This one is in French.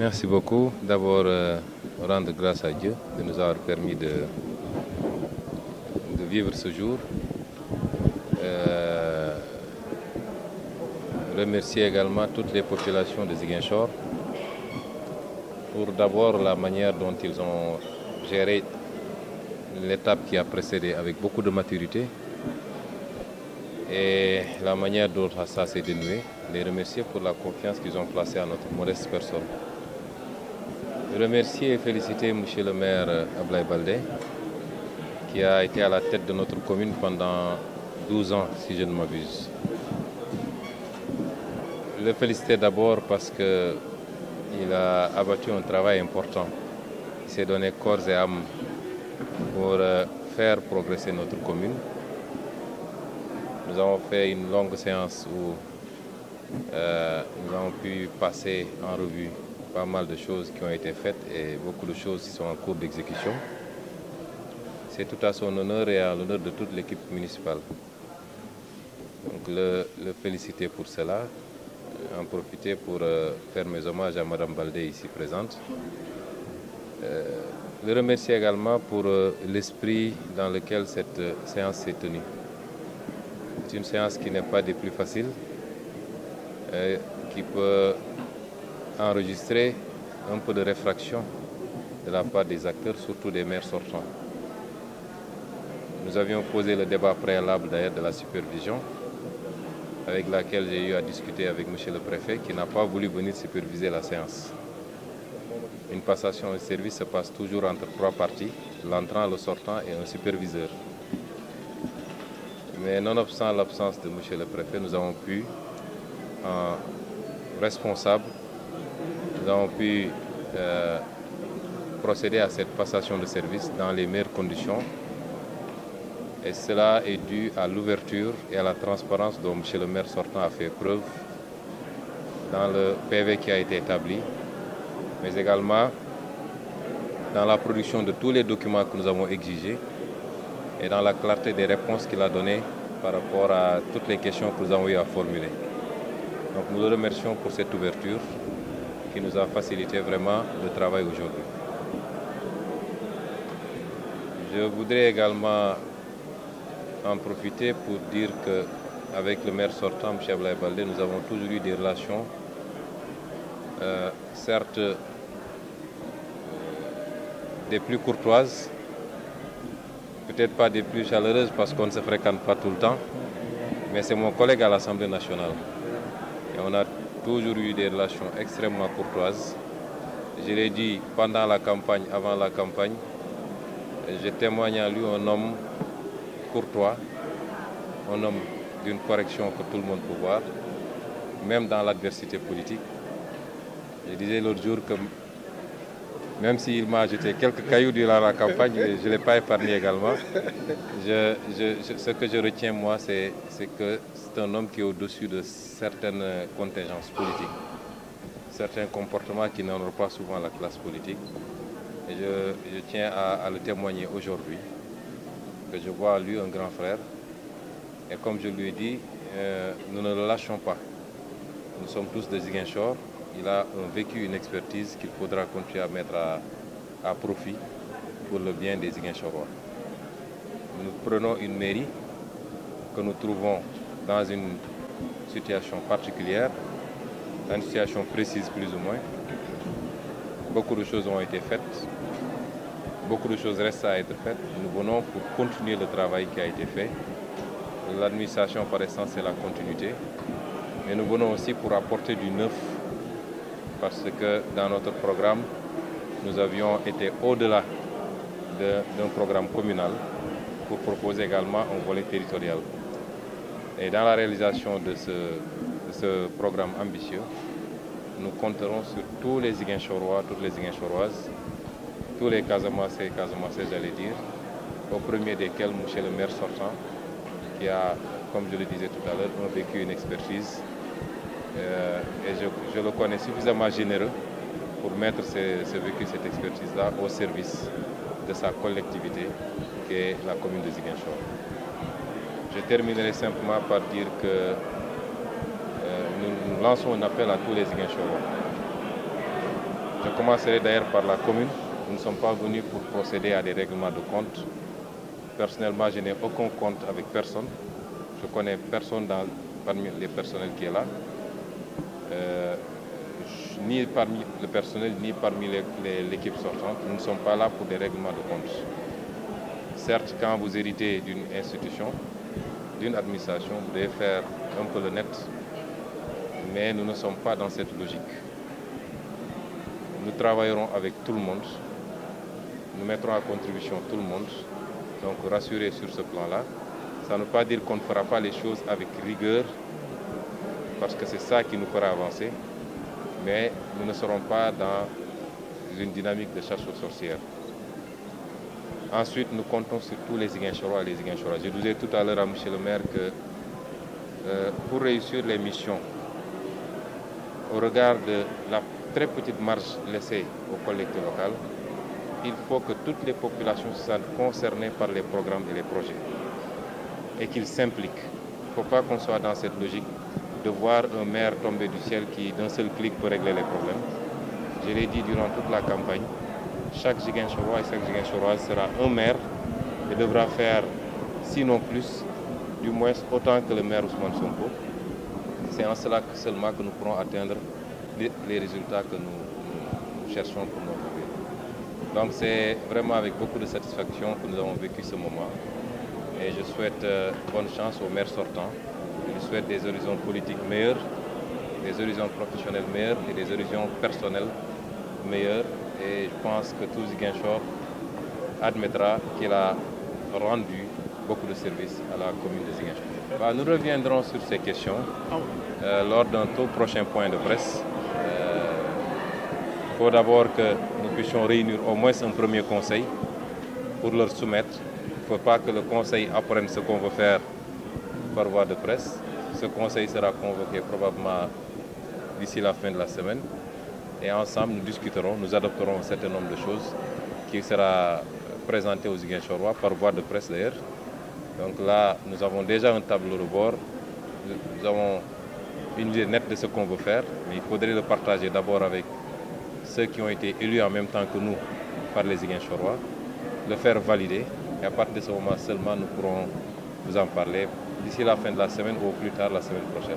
Merci beaucoup. D'abord, rendre grâce à Dieu de nous avoir permis de vivre ce jour. Remercier également toutes les populations de Ziguinchor pour d'abord la manière dont ils ont géré l'étape qui a précédé avec beaucoup de maturité et la manière dont ça s'est dénoué. Les remercier pour la confiance qu'ils ont placée à notre modeste personne. Remercier et féliciter M. le maire Ablaye Baldé, qui a été à la tête de notre commune pendant 12 ans, si je ne m'abuse. Le féliciter d'abord parce qu'il a abattu un travail important. Il s'est donné corps et âme pour faire progresser notre commune. Nous avons fait une longue séance où nous avons pu passer en revue pas mal de choses qui ont été faites et beaucoup de choses qui sont en cours d'exécution. C'est tout à son honneur et à l'honneur de toute l'équipe municipale. Donc le féliciter pour cela, en profiter pour faire mes hommages à Mme Baldé ici présente. Le remercier également pour l'esprit dans lequel cette séance s'est tenue. C'est une séance qui n'est pas des plus faciles, qui peut enregistrer un peu de réfraction de la part des acteurs, surtout des maires sortants. Nous avions posé le débat préalable d'ailleurs de la supervision, avec laquelle j'ai eu à discuter avec M. le préfet, qui n'a pas voulu venir superviser la séance. Une passation de service se passe toujours entre trois parties, l'entrant, le sortant et un superviseur. Mais nonobstant l'absence de M. le préfet, nous avons pu, en responsable, nous avons pu procéder à cette passation de service dans les meilleures conditions. Et cela est dû à l'ouverture et à la transparence dont M. le maire sortant a fait preuve dans le PV qui a été établi, mais également dans la production de tous les documents que nous avons exigés et dans la clarté des réponses qu'il a données par rapport à toutes les questions que nous avons eu à formuler. Donc nous le remercions pour cette ouverture qui nous a facilité vraiment le travail aujourd'hui. Je voudrais également en profiter pour dire qu'avec le maire sortant, M. Ablaye Baldé, nous avons toujours eu des relations, certes des plus courtoises, peut-être pas des plus chaleureuses parce qu'on ne se fréquente pas tout le temps, mais c'est mon collègue à l'Assemblée nationale. Et on a toujours eu des relations extrêmement courtoises. Je l'ai dit pendant la campagne, avant la campagne, je témoigne à lui un homme courtois, un homme d'une correction que tout le monde peut voir, même dans l'adversité politique. Je disais l'autre jour que même s'il m'a jeté quelques cailloux durant la campagne, je ne l'ai pas épargné également. Ce que je retiens, moi, c'est que c'est un homme qui est au-dessus de certaines contingences politiques, certains comportements qui n'honorent pas souvent la classe politique. Et je tiens à le témoigner aujourd'hui, que je vois à lui un grand frère. Et comme je lui ai dit, nous ne le lâchons pas. Nous sommes tous de Ziguinchor. Il a vécu une expertise qu'il faudra continuer à mettre à profit pour le bien des Ziguinchorois. Nous prenons une mairie que nous trouvons dans une situation particulière, dans une situation précise plus ou moins. Beaucoup de choses ont été faites, beaucoup de choses restent à être faites. Nous venons pour continuer le travail qui a été fait. L'administration par essence c'est la continuité, mais nous venons aussi pour apporter du neuf, parce que dans notre programme, nous avions été au-delà d'un programme communal pour proposer également un volet territorial. Et dans la réalisation de ce programme ambitieux, nous compterons sur tous les Ziguinchorois, toutes les Ziguinchoroises, tous les Casamassais et Casamassais, j'allais dire, au premier desquels M. le maire sortant, qui a, comme je le disais tout à l'heure, vécu une expertise. Et je le connais suffisamment généreux pour mettre ce vécu, cette expertise-là au service de sa collectivité, qui est la commune de Ziguinchor. Je terminerai simplement par dire que nous lançons un appel à tous les Ziguinchorois Je commencerai d'ailleurs par la commune. Nous ne sommes pas venus pour procéder à des règlements de compte. Personnellement, je n'ai aucun compte avec personne. Je connais personne parmi les personnels qui est là. Ni parmi le personnel, ni parmi l'équipe sortante. Nous ne sommes pas là pour des règlements de compte. Certes, quand vous héritez d'une institution, d'une administration, vous devez faire un peu le net, mais nous ne sommes pas dans cette logique. Nous travaillerons avec tout le monde, nous mettrons à contribution tout le monde, donc rassurez sur ce plan-là. Ça ne veut pas dire qu'on ne fera pas les choses avec rigueur, parce que c'est ça qui nous fera avancer, mais nous ne serons pas dans une dynamique de chasse aux sorcières. Ensuite, nous comptons sur tous les Ziguinchorois et les Ziguinchorois. Je disais tout à l'heure à M. le maire que pour réussir les missions, au regard de la très petite marge laissée aux collectivités locales, il faut que toutes les populations se sentent concernées par les programmes et les projets et qu'ils s'impliquent. Il ne faut pas qu'on soit dans cette logique de voir un maire tomber du ciel qui, d'un seul clic, peut régler les problèmes. Je l'ai dit durant toute la campagne, chaque Ziguinchorois et chaque Ziguinchoroise sera un maire et devra faire, sinon plus, du moins autant que le maire Ousmane Sonko. C'est en cela seulement que nous pourrons atteindre les résultats que nous cherchons pour notre pays. Donc c'est vraiment avec beaucoup de satisfaction que nous avons vécu ce moment. Et je souhaite bonne chance aux maires sortants. Je souhaite des horizons politiques meilleurs, des horizons professionnels meilleurs et des horizons personnels meilleurs. Et je pense que tout Ziguinchor admettra qu'il a rendu beaucoup de services à la commune de Ziguinchor. Nous reviendrons sur ces questions lors d'un tout prochain point de presse. Il faut d'abord que nous puissions réunir au moins un premier conseil pour leur soumettre. Il ne faut pas que le conseil apprenne ce qu'on veut faire par voie de presse. Ce conseil sera convoqué probablement d'ici la fin de la semaine. Et ensemble, nous discuterons, nous adopterons un certain nombre de choses qui sera présenté aux Ziguinchorois par voie de presse d'ailleurs. Donc là, nous avons déjà un tableau de bord, nous avons une idée nette de ce qu'on veut faire, mais il faudrait le partager d'abord avec ceux qui ont été élus en même temps que nous par les Ziguinchorois, le faire valider, et à partir de ce moment seulement, nous pourrons vous en parler d'ici la fin de la semaine ou au plus tard la semaine prochaine.